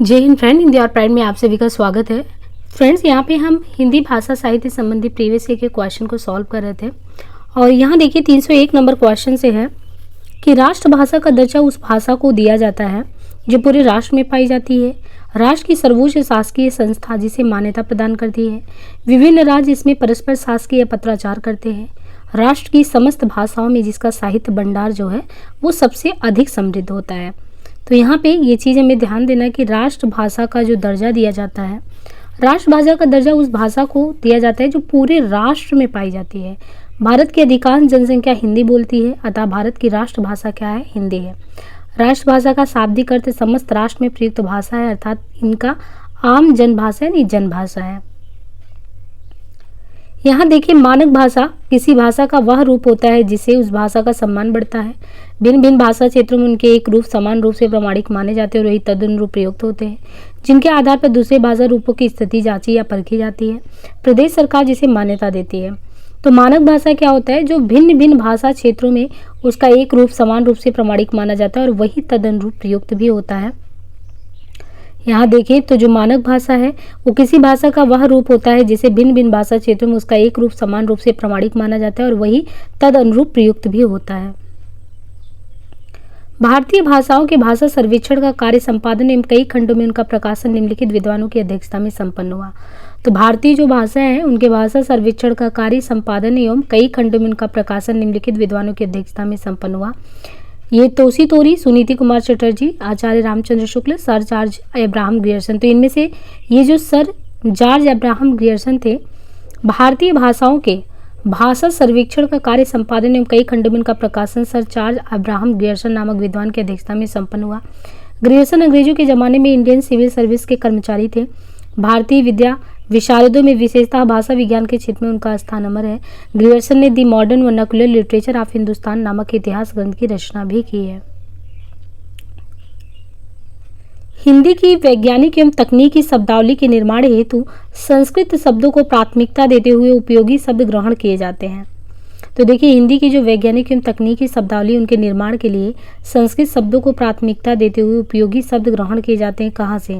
जय हिंद फ्रेंड, हिंदी और प्राइड में आप सभी का स्वागत है। फ्रेंड्स, यहाँ पे हम हिंदी भाषा साहित्य संबंधी प्रीवियस ईयर के क्वेश्चन को सॉल्व कर रहे थे और यहाँ देखिए 301 नंबर क्वेश्चन से है कि राष्ट्रभाषा का दर्जा उस भाषा को दिया जाता है जो पूरे राष्ट्र में पाई जाती है। राष्ट्र की सर्वोच्च शासकीय संस्था जिसे मान्यता प्रदान करती है। विभिन्न राज्य इसमें परस्पर शासकीय पत्राचार करते हैं। राष्ट्र की समस्त भाषाओं में जिसका साहित्य भंडार जो है वो सबसे अधिक समृद्ध होता है। तो यहाँ पे ये चीज़ हमें ध्यान देना है कि राष्ट्रभाषा का जो दर्जा दिया जाता है, राष्ट्रभाषा का दर्जा उस भाषा को दिया जाता है जो पूरे राष्ट्र में पाई जाती है। भारत की अधिकांश जनसंख्या हिंदी बोलती है, अतः भारत की राष्ट्रभाषा क्या है? हिंदी है। राष्ट्रभाषा का शाब्दिक अर्थ समस्त राष्ट्र में प्रयुक्त भाषा है, अर्थात इनका आम जनभाषा यानी जनभाषा है। यहाँ देखिए, मानक भाषा किसी भाषा का वह रूप होता है जिससे उस भाषा का सम्मान बढ़ता है। भिन्न भिन्न भाषा क्षेत्रों में उनके एक रूप समान रूप से प्रामाणिक माने जाते हैं और वही तदनुरूप प्रयुक्त होते हैं, जिनके आधार पर दूसरे भाषा रूपों की स्थिति जांची या परखी जाती है। प्रदेश सरकार जिसे मान्यता देती है। तो मानक भाषा क्या होता है? जो भिन्न भिन्न भाषा क्षेत्रों में उसका एक रूप समान रूप से प्रामाणिक माना जाता है और वही तदनुरूप प्रयुक्त भी होता है। यहाँ देखें तो जो मानक भाषा है वो किसी भाषा का वह रूप होता है जिसे भिन्न भिन्न भाषा क्षेत्रों में उसका एक रूप समान रूप से प्रामाणिक माना जाता है और वही तद अनुरूप प्रयुक्त भी होता है। भारतीय भाषाओं के भाषा सर्वेक्षण का कार्य संपादन एवं कई खंडों में उनका प्रकाशन निम्नलिखित विद्वानों की अध्यक्षता में संपन्न हुआ। तो भारतीय जो भाषा है उनके भाषा सर्वेक्षण का कार्य संपादन एवं कई खंडों में उनका प्रकाशन निम्नलिखित विद्वानों की अध्यक्षता में संपन्न हुआ। ये तोसी तोरी, सुनीति कुमार चटर्जी, आचार्य Ramchandra Shukla, sir George Abraham Grierson. तो इनमें से ये जो सर जॉर्ज अब्राहम ग्रियर्सन थे, भारतीय भाषाओं के भाषा सर्वेक्षण का कार्य संपादन एवं कई खंडों में उनका प्रकाशन सर जॉर्ज अब्राहम ग्रियर्सन नामक विद्वान की अध्यक्षता में संपन्न हुआ। ग्रियर्सन अंग्रेजों के जमाने में इंडियन सिविल सर्विस के कर्मचारी थे। भारतीय विद्या विशारदों में विशेषतः भाषा विज्ञान के क्षेत्र में उनका स्थान अमर है। ग्रियर्सन ने दी modern vernacular literature of Hindustan नामक इतिहास ग्रंथ की रचना भी की है। हिंदी की वैज्ञानिक एवं तकनीकी शब्दावली के निर्माण हेतु संस्कृत शब्दों को प्राथमिकता देते हुए उपयोगी शब्द ग्रहण किए जाते हैं। तो देखिए, हिंदी की जो वैज्ञानिक एवं तकनीकी शब्दावली उनके निर्माण के लिए संस्कृत शब्दों को प्राथमिकता देते हुए उपयोगी शब्द ग्रहण किए जाते हैं। कहाँ से?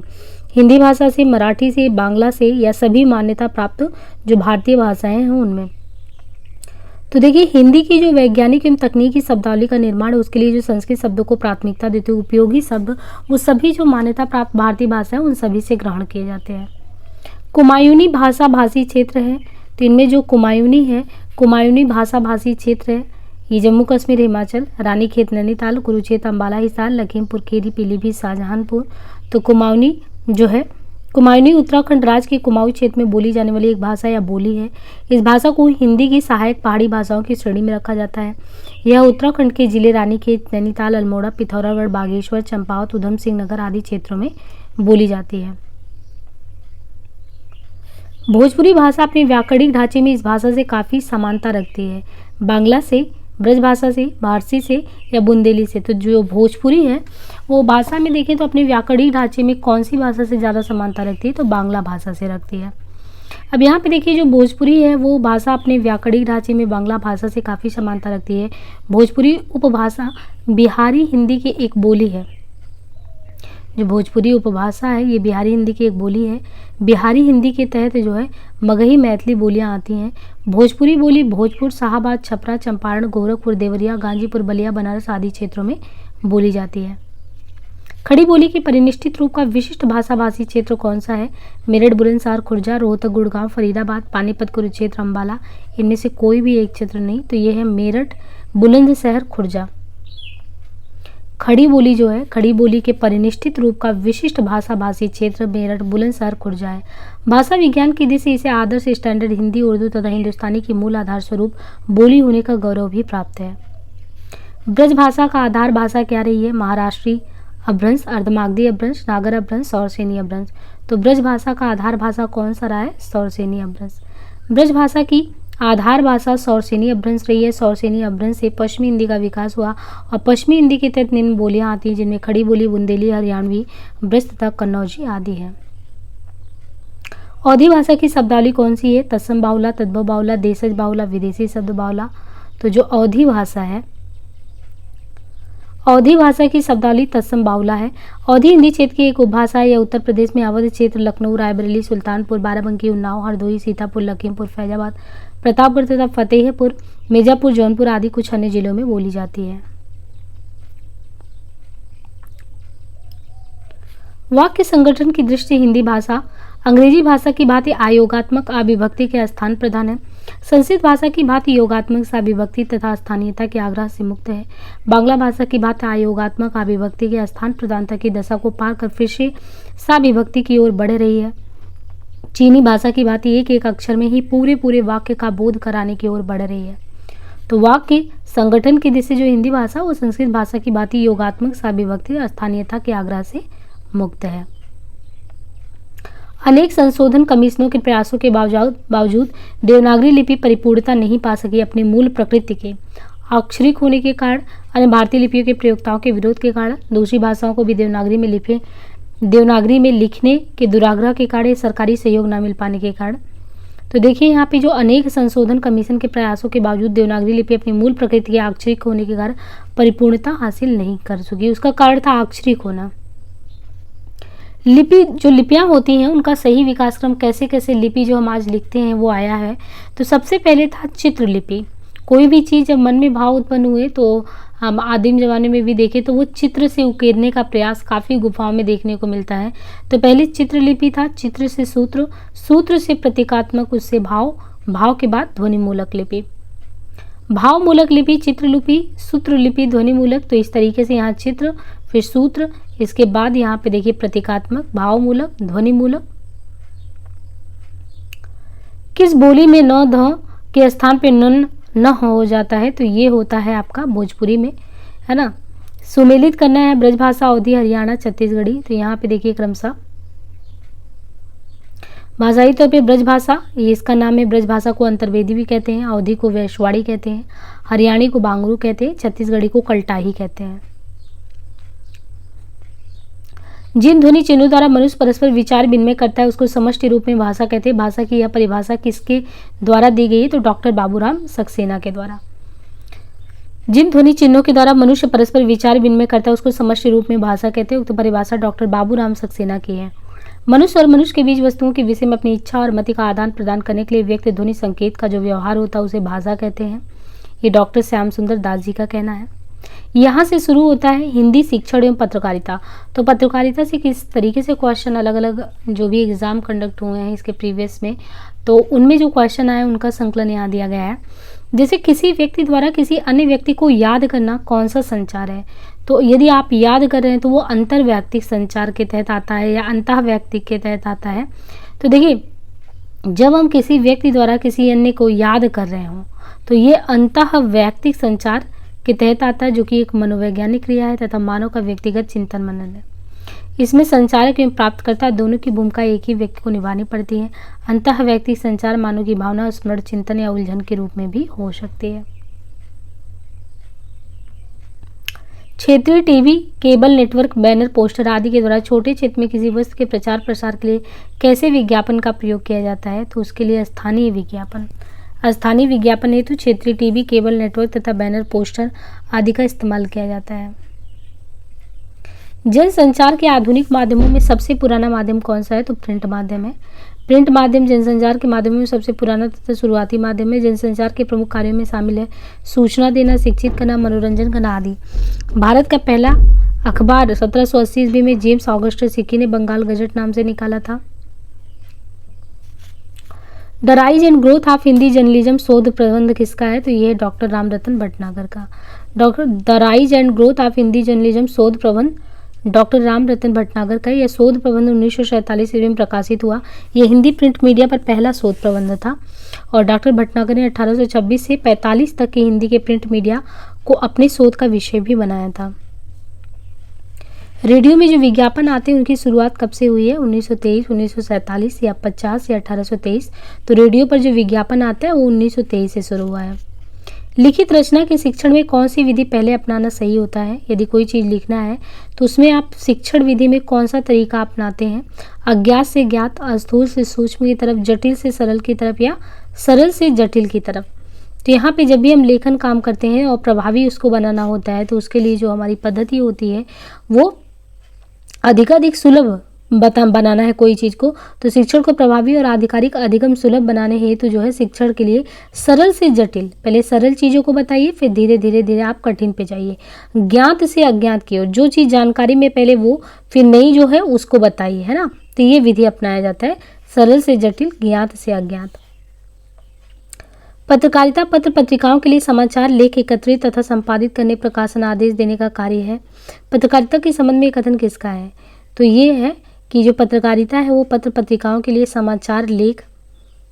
हिंदी भाषा से, मराठी से, बांग्ला से या सभी मान्यता प्राप्त जो भारतीय भाषाएं हैं उनमें। तो देखिए, हिंदी की जो वैज्ञानिक एवं तकनीकी शब्दावली का निर्माण है उसके लिए जो संस्कृत शब्दों को प्राथमिकता देते हुए उपयोगी शब्द वो सभी जो मान्यता प्राप्त भारतीय भाषा है उन सभी से ग्रहण किए जाते हैं। कुमायूनी भाषा भाषी क्षेत्र है। तो इनमें जो कुमायूनी है, कुमायूनी भाषा भाषी क्षेत्र है, ये जम्मू कश्मीर, हिमाचल, रानीखेत, नैनीताल, कुरुक्षेत्र, अम्बाला, हिसार, लखीमपुर खीरी, पीलीभीत, शाहजहांपुर। तो कुमाऊनी जो है, कुमायूनी उत्तराखंड राज्य के कुमाऊं क्षेत्र में बोली जाने वाली एक भाषा या बोली है। इस भाषा को हिंदी की सहायक पहाड़ी भाषाओं की श्रेणी में रखा जाता है। यह उत्तराखंड के जिले रानीखेत, नैनीताल, अल्मोड़ा, पिथौरागढ़, बागेश्वर, चंपावत, उधम सिंह नगर आदि क्षेत्रों में बोली जाती है। भोजपुरी भाषा अपने व्याकरणिक ढांचे में इस भाषा से काफ़ी समानता रखती है। बांग्ला से, ब्रज भाषा से, फारसी से या बुंदेली से। तो जो भोजपुरी है वो भाषा में देखें तो अपने व्याकरणिक ढांचे में कौन सी भाषा से ज़्यादा समानता रखती है? तो बांग्ला भाषा से रखती है। अब यहाँ पे देखिए, जो भोजपुरी है वो भाषा अपने व्याकरणिक ढांचे में बांग्ला भाषा से काफ़ी समानता रखती है। भोजपुरी उपभाषा बिहारी हिंदी की एक बोली है। जो भोजपुरी उपभाषा है ये बिहारी हिंदी की एक बोली है। बिहारी हिंदी के तहत जो है मगही मैथिली बोलियां आती हैं। भोजपुरी बोली भोजपुर, शाहाबाद, छपरा, चंपारण, गोरखपुर, देवरिया, गाजीपुर, बलिया, बनारस आदि क्षेत्रों में बोली जाती है। खड़ी बोली के परिनिष्ठित रूप का विशिष्ट भाषा भाषी क्षेत्र कौन सा है? मेरठ, बुलंदशहर, खुर्जा, रोहतक, गुड़गांव, फरीदाबाद, पानीपत, कुरुक्षेत्र, अम्बाला। इनमें से कोई भी एक क्षेत्र नहीं। तो ये है मेरठ, बुलंदशहर, खुर्जा। खड़ी बोली जो है, खड़ी बोली के परिनिष्ठित रूप का विशिष्ट भाषा भाषी क्षेत्र मेरठ, बुलंदशहर, खुर्जा है। भाषा विज्ञान की दृष्टि से इसे आदर्श स्टैंडर्ड हिंदी, उर्दू तथा हिंदुस्तानी की मूल आधार स्वरूप बोली होने का गौरव भी प्राप्त है। ब्रज भाषा का आधार भाषा क्या रही है? महाराष्ट्री अपभ्रंश, अर्धमागधी अपभ्रंश, नागर अपभ्रंश, सौरसेनी अपभ्रंश। तो ब्रज भाषा का आधार भाषा कौन सा रहा है? सौरसेनी अपभ्रंश। ब्रज भाषा की आधार भाषा सौरसेनी अपभ्रंश रही है। सौरसेनी अपभ्रंश से पश्चिमी हिंदी का विकास हुआ और पश्चिमी हिंदी के तहत निम्न बोलियां आती हैं जिनमें खड़ी बोली, बुंदेली, हरियाणवी, ब्रज तथा कन्नौजी आदि है। अवधी भाषा की शब्दावली कौन सी है? तत्सम बाहुला, तद्भव बाहुला, देशज बाहुला, विदेशी शब्द बाहुला। तो जो अवधी भाषा है, अवधी भाषा की शब्दावली तत्सम बाहुला है। अवधी हिंदी क्षेत्र की एक उपभाषा है। यह उत्तर प्रदेश में अवध क्षेत्र, लखनऊ, रायबरेली, सुल्तानपुर, बाराबंकी, उन्नाव, हरदोई, सीतापुर, लखीमपुर, फैजाबाद, प्रतापगढ़ तथा फतेहपुर, मिर्जापुर, जौनपुर आदि कुछ अन्य जिलों में बोली जाती है। वाक्य संगठन की दृष्टि से हिंदी भाषा अंग्रेजी भाषा की भांति आयोगात्मक अविभक्ति के स्थान प्रदान है। संस्कृत भाषा की भांति योगात्मक अविभक्ति तथा स्थानीयता के आग्रह से मुक्त है। बांग्ला भाषा की भांति आयोगात्मक अविभक्ति के स्थान प्रदानता की दशा को पार कर फिर से साविभक्ति की ओर बढ़ रही है। चीनी भाषा की भांति एक एक अक्षर में ही पूरे पूरे वाक्य का बोध कराने की ओर बढ़ रही है। तो वाक्य संगठन की दृष्टि से जो हिंदी भाषा वो संस्कृत भाषा की भांति योगात्मक अविभक्ति और स्थानीयता के आग्रह से मुक्त है। अनेक संशोधन कमीशनों के प्रयासों के बावजूद देवनागरी लिपि परिपूर्णता नहीं पा सकी। अपनी मूल प्रकृति के अक्षरिक होने के कारण, अन्य भारतीय लिपियों के प्रयोक्ताओं के विरोध के कारण, दूसरी भाषाओं को भी देवनागरी में लिखने के दुराग्रह के कारण, सरकारी सहयोग न मिल पाने के कारण। तो देखिए यहाँ पे जो अनेक संशोधन कमीशन के प्रयासों के बावजूद देवनागरी लिपि अपनी मूल प्रकृति के अक्षरिक होने के कारण परिपूर्णता हासिल नहीं कर सकी। उसका कारण था अक्षरिक होना। लिपियां होती हैं उनका सही विकास क्रम कैसे कैसे लिपि जो हम आज लिखते हैं वो आया है। तो सबसे पहले था चित्र लिपि। कोई भी चीज़ जब मन में भाव उत्पन्न हुए तो हम आदिम जमाने में भी देखें तो वो चित्र से उकेरने का प्रयास काफ़ी गुफाओं में देखने को मिलता है। तो पहले चित्र लिपि था, चित्र से सूत्र, सूत्र से प्रतीकात्मक, उससे भाव, भाव के बाद ध्वनिमूलक लिपि, भाव मूलक लिपि, चित्र लिपि, सूत्र लिपि, ध्वनि मूलक। तो इस तरीके से यहाँ चित्र, फिर सूत्र, इसके बाद यहाँ पे देखिए प्रतीकात्मक, भाव मूलक, ध्वनि मूलक। किस बोली में न ध के स्थान पे न हो जाता है? तो ये होता है आपका भोजपुरी में, है ना। सुमेलित करना है ब्रजभाषा, अवधी, हरियाणा, छत्तीसगढ़ी। तो यहाँ पे देखिए क्रमशः भाषाई तौर पे ब्रजभाषा, ये इसका नाम है। ब्रजभाषा को अंतर्वेदी भी कहते हैं, अवधी को वैश्वाड़ी कहते हैं, हरियाणी को बांगरू कहते हैं, छत्तीसगढ़ी को कल्टाही कहते हैं। जिन ध्वनि चिन्हों द्वारा मनुष्य परस्पर विचार विनिमय करता है उसको समष्टि रूप में भाषा कहते हैं। भाषा की यह परिभाषा किसके द्वारा दी गई है? तो डॉक्टर बाबूराम सक्सेना के द्वारा। जिन ध्वनि चिन्हों के द्वारा मनुष्य परस्पर विचार विनिमय करता है उसको समष्टि रूप में भाषा कहते हैं। उक्त परिभाषा डॉक्टर बाबूराम सक्सेना की है। मनुष्य और मनुष्य के बीच वस्तुओं के विषय में अपनी इच्छा और मति का आदान प्रदान करने के लिए व्यक्त ध्वनि संकेत का जो व्यवहार होता है उसे भाषा कहते हैं। ये डॉक्टर श्याम सुंदर दास जी का कहना है। यहाँ से शुरू होता है हिंदी शिक्षण एवं पत्रकारिता। तो पत्रकारिता से किस तरीके से क्वेश्चन अलग अलग जो भी एग्जाम कंडक्ट हुए हैं इसके प्रीवियस में, तो उनमें जो क्वेश्चन आए उनका संकलन यहाँ दिया गया है। जैसे किसी व्यक्ति द्वारा किसी अन्य व्यक्ति को याद करना कौन सा संचार है? तो यदि आप याद कर रहे हैं तो वो अंतर वैयक्तिक संचार के तहत आता है या अंतः वैयक्तिक के तहत आता है। तो देखिए जब हम किसी व्यक्ति द्वारा किसी अन्य को याद कर रहे हों तो ये अंतः वैयक्तिक संचार के तहत आता है, जो कि एक मनोवैज्ञानिक क्रिया है तथा मानव का व्यक्तिगत चिंतन मनन है। इसमें संचारक एवं प्राप्तकर्ता दोनों की भूमिका एक ही व्यक्ति को निभानी पड़ती है। अंतः वैयक्तिक संचार मानव की भावना, स्मरण, चिंतन या उलझन के रूप में भी हो सकती है। क्षेत्रीय TV, cable network, banner, poster आदि के द्वारा छोटे क्षेत्र में किसी वस्तु के प्रचार प्रसार के लिए कैसे विज्ञापन का प्रयोग किया जाता है? तो उसके लिए स्थानीय विज्ञापन। स्थानीय विज्ञापन हेतु क्षेत्रीय टीवी, केबल नेटवर्क तथा बैनर, पोस्टर आदि का इस्तेमाल किया जाता है। जनसंचार के आधुनिक माध्यमों में सबसे पुराना माध्यम कौन सा है? तो प्रिंट माध्यम है। प्रिंट माध्यम जनसंचार के माध्यमों में सबसे पुराना तथा शुरुआती माध्यम है। जनसंचार के प्रमुख कार्यों में शामिल है सूचना देना, शिक्षित करना, मनोरंजन करना आदि। भारत का पहला अखबार 1780 ईस्वी में जेम्स ऑगस्टस हिकी ने बंगाल गजट नाम से निकाला था। The rise and growth of Hindi journalism शोध प्रबंध किसका है? तो ये है डॉक्टर रामरतन भटनागर का। The rise and growth of Hindi journalism शोध प्रबंध डॉक्टर रामरतन भटनागर का। यह शोध प्रबंध 1947 ईस्वी में प्रकाशित हुआ। यह हिंदी प्रिंट मीडिया पर पहला शोध प्रबंध था और डॉक्टर भटनागर ने 1826 से 45 तक के हिंदी के प्रिंट मीडिया को अपने शोध का विषय भी बनाया था। रेडियो में जो विज्ञापन आते हैं उनकी शुरुआत कब से हुई है? 1923, 1947 या 50 या 1823। तो रेडियो पर जो विज्ञापन आता है वो 1923 से शुरू हुआ है। लिखित रचना के शिक्षण में कौन सी विधि पहले अपनाना सही होता है? यदि कोई चीज़ लिखना है तो उसमें आप शिक्षण विधि में कौन सा तरीका अपनाते हैं? अज्ञात से ज्ञात, अस्थूल से सूक्ष्म की तरफ, जटिल से सरल की तरफ या सरल से जटिल की तरफ? तो यहाँ पे जब भी हम लेखन काम करते हैं और प्रभावी उसको बनाना होता है, तो उसके लिए जो हमारी पद्धति होती है वो अधिकाधिक सुलभ बनाना है कोई चीज़ को। तो शिक्षण को प्रभावी और आधिकारिक अधिगम सुलभ बनाने हेतु जो है शिक्षण के लिए सरल से जटिल, पहले सरल चीज़ों को बताइए, फिर धीरे धीरे धीरे आप कठिन पे जाइए। ज्ञात से अज्ञात की ओर, जो चीज़ जानकारी में पहले वो, फिर नई जो है उसको बताइए, है ना। तो ये विधि अपनाया जाता है, सरल से जटिल, ज्ञात से अज्ञात। पत्रकारिता पत्र पत्रिकाओं के लिए समाचार लेख एकत्रित तथा संपादित करने, प्रकाशन आदेश देने का कार्य है। पत्रकारिता के संबंध में कथन किसका है? तो ये है कि जो पत्रकारिता है वो पत्र पत्रिकाओं के लिए समाचार लेख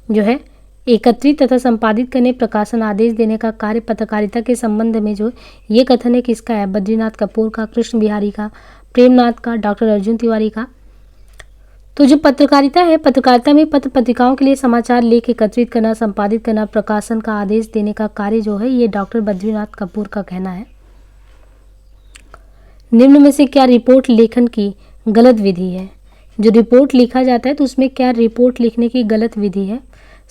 जो है एकत्रित तथा संपादित करने, प्रकाशन आदेश देने का कार्य। पत्रकारिता के संबंध में जो ये कथन है किसका है? बद्रीनाथ कपूर का, कृष्ण बिहारी का, प्रेमनाथ का, डॉक्टर अर्जुन तिवारी का। तो जो पत्रकारिता है, पत्रकारिता में पत्र पत्रिकाओं के लिए समाचार लेख एकत्रित करना, संपादित करना, प्रकाशन का आदेश देने का कार्य जो है ये डॉक्टर बद्रीनाथ कपूर का कहना है। निम्न में से क्या रिपोर्ट लेखन की गलत विधि है? जो रिपोर्ट लिखा जाता है तो उसमें क्या रिपोर्ट लिखने की गलत विधि है?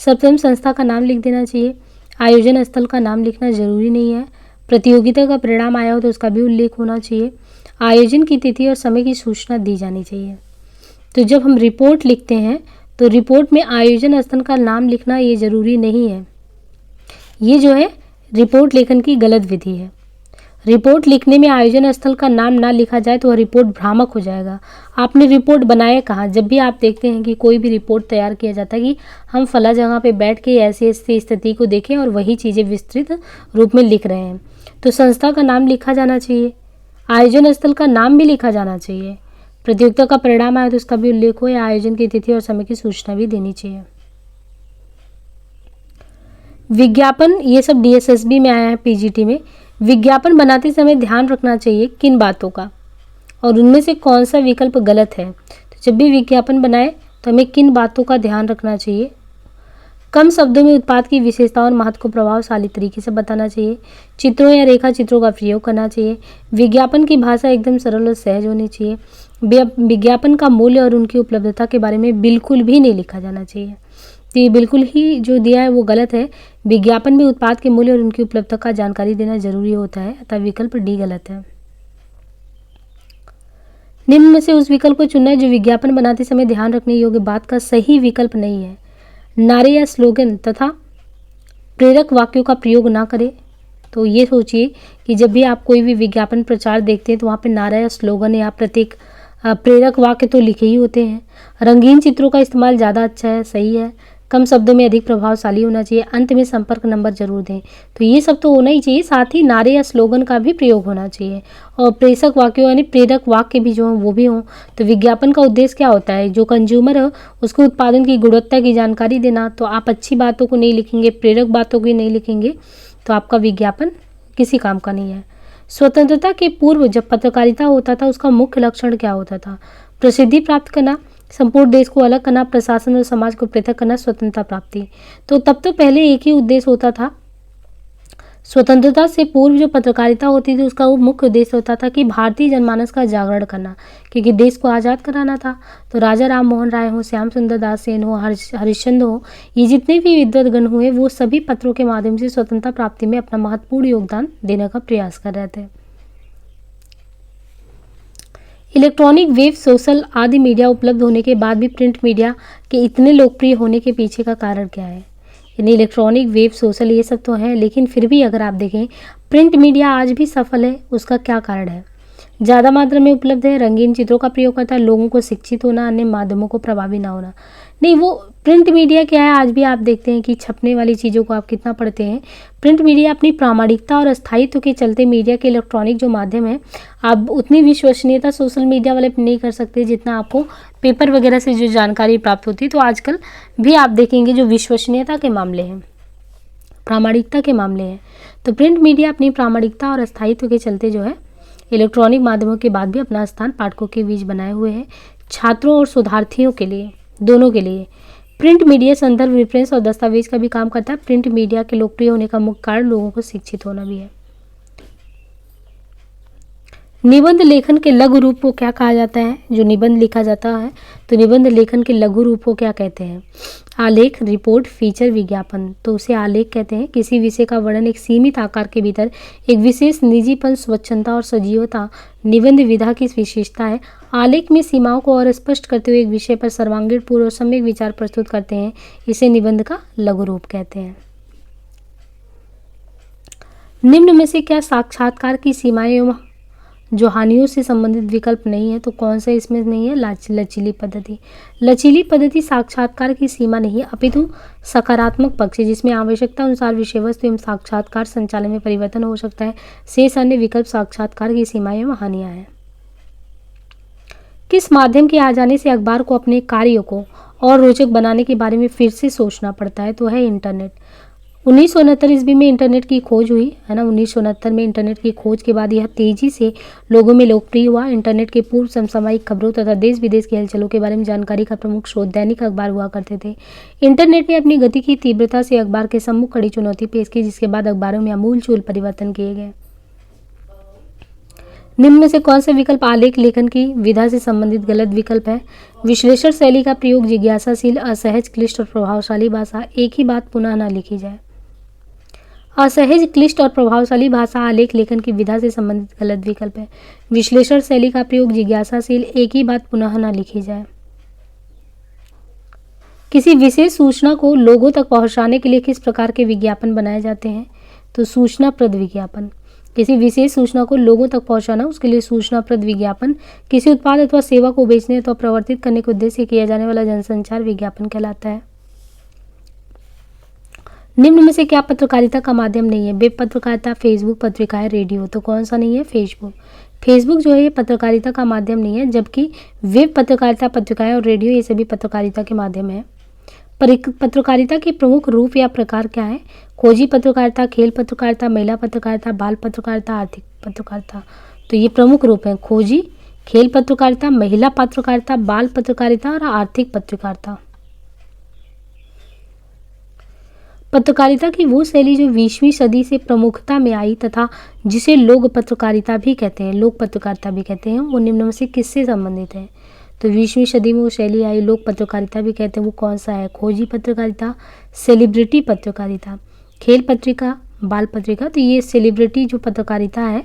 सर्वप्रथम संस्था का नाम लिख देना चाहिए। आयोजन स्थल का नाम लिखना जरूरी नहीं है। प्रतियोगिता का परिणाम आया हो तो उसका भी उल्लेख होना चाहिए। आयोजन की तिथि और समय की सूचना दी जानी चाहिए। तो जब हम रिपोर्ट लिखते हैं तो रिपोर्ट में आयोजन स्थल का नाम लिखना ये जरूरी नहीं है। ये जो है रिपोर्ट लेखन की गलत विधि है। रिपोर्ट लिखने में आयोजन स्थल का नाम ना लिखा जाए तो वह रिपोर्ट भ्रामक हो जाएगा। आपने रिपोर्ट बनाया कहाँ? जब भी आप देखते हैं कि कोई भी रिपोर्ट तैयार किया जाता है कि हम फला जगह पे बैठ के ऐसी ऐसी स्थिति को देखें और वही चीज़ें विस्तृत रूप में लिख रहे हैं, तो संस्था का नाम लिखा जाना चाहिए, आयोजन स्थल का नाम भी लिखा जाना चाहिए, प्रतियोगिता का परिणाम आया तो उसका भी उल्लेख हो, या आयोजन की तिथि और समय की सूचना भी देनी चाहिए। विज्ञापन, ये सब DSSB में आया है, PGT में। विज्ञापन बनाते समय ध्यान रखना चाहिए किन बातों का, और उनमें से कौन सा विकल्प गलत है। तो जब भी विज्ञापन बनाए तो हमें किन बातों का ध्यान रखना चाहिए? कम शब्दों में उत्पाद की विशेषताओं और महत्व को प्रभावशाली तरीके से बताना चाहिए। चित्रों या रेखा चित्रों का प्रयोग करना चाहिए। विज्ञापन की भाषा एकदम सरल और सहज होनी चाहिए। विज्ञापन का मूल्य और उनकी उपलब्धता के बारे में बिल्कुल भी नहीं लिखा जाना चाहिए। तो ये बिल्कुल ही जो दिया है वो गलत है। विज्ञापन में उत्पाद के मूल्य और उनकी उपलब्धता का जानकारी देना जरूरी होता है, अतः विकल्प डी गलत है। निम्न में से उस विकल्प को चुनना है जो विज्ञापन बनाते समय ध्यान रखने योग्य बात का सही विकल्प नहीं है। नारे या स्लोगन तथा प्रेरक वाक्यों का प्रयोग ना करें। तो ये सोचिए कि जब भी आप कोई भी विज्ञापन प्रचार देखते हैं तो वहाँ पे नारा या स्लोगन या प्रतीक प्रेरक वाक्य तो लिखे ही होते हैं। रंगीन चित्रों का इस्तेमाल ज़्यादा अच्छा है, सही है। कम शब्दों में अधिक प्रभावशाली होना चाहिए। अंत में संपर्क नंबर जरूर दें। तो ये सब तो होना ही चाहिए, साथ ही नारे या स्लोगन का भी प्रयोग होना चाहिए, और प्रेषक वाक्यों यानी प्रेरक वाक्य भी जो हों वो भी हों। तो विज्ञापन का उद्देश्य क्या होता है? जो कंज्यूमर है उसको उत्पादन की गुणवत्ता की जानकारी देना। तो आप अच्छी बातों को नहीं लिखेंगे, प्रेरक बातों को नहीं लिखेंगे, तो आपका विज्ञापन किसी काम का नहीं है। स्वतंत्रता के पूर्व जब पत्रकारिता होता था उसका मुख्य लक्षण क्या होता था? प्रसिद्धि प्राप्त करना, संपूर्ण देश को अलग करना, प्रशासन और समाज को पृथक करना, स्वतंत्रता प्राप्ति। तो तब तो पहले एक ही उद्देश्य होता था। स्वतंत्रता से पूर्व जो पत्रकारिता होती थी उसका वो मुख्य उद्देश्य होता था कि भारतीय जनमानस का जागरण करना, क्योंकि देश को आज़ाद कराना था। तो राजा राम मोहन राय हो, श्याम सुंदर दास सेन हो, हरिश्चंद्र हो, ये जितने भी विद्वतगण हुए वो सभी पत्रों के माध्यम से स्वतंत्रता प्राप्ति में अपना महत्वपूर्ण योगदान देने का प्रयास कर रहे थे। इलेक्ट्रॉनिक, वेब, सोशल आदि मीडिया उपलब्ध होने के बाद भी प्रिंट मीडिया के इतने लोकप्रिय होने के पीछे का कारण क्या है? यानी इलेक्ट्रॉनिक, वेब, सोशल ये सब तो है, लेकिन फिर भी अगर आप देखें प्रिंट मीडिया आज भी सफल है, उसका क्या कारण है? ज़्यादा मात्रा में उपलब्ध है, रंगीन चित्रों का प्रयोग करता है, लोगों को शिक्षित होना, अन्य माध्यमों को प्रभावी ना होना। नहीं, वो प्रिंट मीडिया क्या है, आज भी आप देखते हैं कि छपने वाली चीज़ों को आप कितना पढ़ते हैं। प्रिंट मीडिया अपनी प्रामाणिकता और अस्थायित्व के चलते मीडिया के इलेक्ट्रॉनिक जो माध्यम है, आप उतनी विश्वसनीयता सोशल मीडिया वाले पे नहीं कर सकते जितना आपको पेपर वगैरह से जो जानकारी प्राप्त होती है। तो आजकल भी आप देखेंगे जो विश्वसनीयता के मामले हैं, प्रामाणिकता के मामले हैं, तो प्रिंट मीडिया अपनी प्रामाणिकता और अस्थायित्व के चलते जो है इलेक्ट्रॉनिक माध्यमों के बाद भी अपना स्थान पाठकों के बीच बनाए हुए हैं। छात्रों और शोधार्थियों के लिए, दोनों के लिए प्रिंट मीडिया संदर्भ, रेफरेंस और दस्तावेज का भी काम करता है। प्रिंट मीडिया के लोकप्रिय होने का मुख्य कारण लोगों को शिक्षित होना भी है। निबंध लेखन के लघु रूप को क्या कहा जाता है? जो निबंध लिखा जाता है तो निबंध लेखन के लघु रूप को क्या कहते हैं? आलेख, रिपोर्ट, फीचर, विज्ञापन। तो उसे आलेख कहते हैं। किसी विषय का वर्णन एक सीमित आकार के भीतर एक विशेष निजीपन, स्वच्छंदता और सजीवता निबंध विधा की विशेषता है। आलेख में सीमाओं को और स्पष्ट करते हुए एक विषय पर सर्वांगीण, पूर्ण और सम्यक विचार प्रस्तुत करते हैं। इसे निबंध का लघु रूप कहते हैं। निम्न में से क्या साक्षात्कार की सीमाएं एवं जो हानियों से संबंधित विकल्प नहीं है? तो कौन सा इसमें नहीं है? लचीली पद्धति। लचीली पद्धति साक्षात्कार की सीमा नहीं है, अपितु सकारात्मक पक्ष है, जिसमें आवश्यकता अनुसार विषय वस्तु एवं साक्षात्कार संचालन में परिवर्तन हो सकता है। शेष अन्य विकल्प साक्षात्कार की सीमाएं एवं हानियां हैं। किस माध्यम के आ जाने से अखबार को अपने कार्यों को और रोचक बनाने के बारे में फिर से सोचना पड़ता है? तो है इंटरनेट। 1969 ईस्वी में इंटरनेट की खोज हुई है ना। 1969 में इंटरनेट की खोज के बाद यह तेजी से लोगों में लोकप्रिय हुआ। इंटरनेट के पूर्व समसामयिक खबरों तथा देश विदेश की हलचलों के बारे में जानकारी का प्रमुख स्रोत दैनिक अखबार हुआ करते थे। इंटरनेट ने अपनी गति की तीव्रता से अखबार के सम्मुख कड़ी चुनौती पेश की, जिसके बाद अखबारों में आमूलचूल परिवर्तन किए गए। निम्न में से कौन सा विकल्प आलेख लेखन की विधा से संबंधित गलत विकल्प है? विश्लेषण शैली का प्रयोग, जिज्ञासाशील, असहज, क्लिष्ट और प्रभावशाली भाषा। एक ही बात पुनः न लिखी जाए। असहज, क्लिष्ट और प्रभावशाली भाषा आलेख लेखन की विधा से संबंधित गलत विकल्प है। विश्लेषण शैली का प्रयोग, जिज्ञासाशील, एक ही बात पुनः न लिखी जाए। किसी विशेष सूचना को लोगों तक पहुंचाने के लिए किस प्रकार के विज्ञापन बनाए जाते हैं? तो सूचनाप्रद विज्ञापन। किसी विशेष सूचना को लोगों तक पहुंचाना, उसके लिए सूचनाप्रद विज्ञापन। किसी उत्पाद अथवा सेवा को बेचने अथवा प्रवर्तित करने के उद्देश्य से किया जाने वाला जनसंचार विज्ञापन कहलाता है। निम्न में से क्या पत्रकारिता का माध्यम नहीं है? वेब पत्रकारिता, फेसबुक पत्रिकाएं, रेडियो। तो कौन सा नहीं है? फेसबुक। फेसबुक जो है ये पत्रकारिता का माध्यम नहीं है, जबकि वेब पत्रकारिता, पत्रिकाएं और रेडियो ये सभी पत्रकारिता के माध्यम है। पत्रकारिता के प्रमुख रूप या प्रकार क्या है? खोजी पत्रकारिता, खेल पत्रकारिता, महिला पत्रकारिता, बाल पत्रकारिता, आर्थिक पत्रकारिता। तो ये प्रमुख रूप हैं: खोजी, खेल पत्रकारिता, महिला पत्रकारिता, बाल पत्रकारिता और आर्थिक पत्रकारिता। पत्रकारिता की वो शैली जो 20वीं सदी से प्रमुखता में आई तथा जिसे लोक पत्रकारिता भी कहते हैं, लोक पत्रकारिता भी कहते हैं, वो निम्न में से किससे संबंधित है? तो 20वीं सदी में वो शैली आई, लोक पत्रकारिता भी कहते हैं, वो कौन सा है? खोजी पत्रकारिता, सेलिब्रिटी पत्रकारिता, खेल पत्रिका, बाल पत्रिका। तो ये सेलिब्रिटी जो पत्रकारिता है,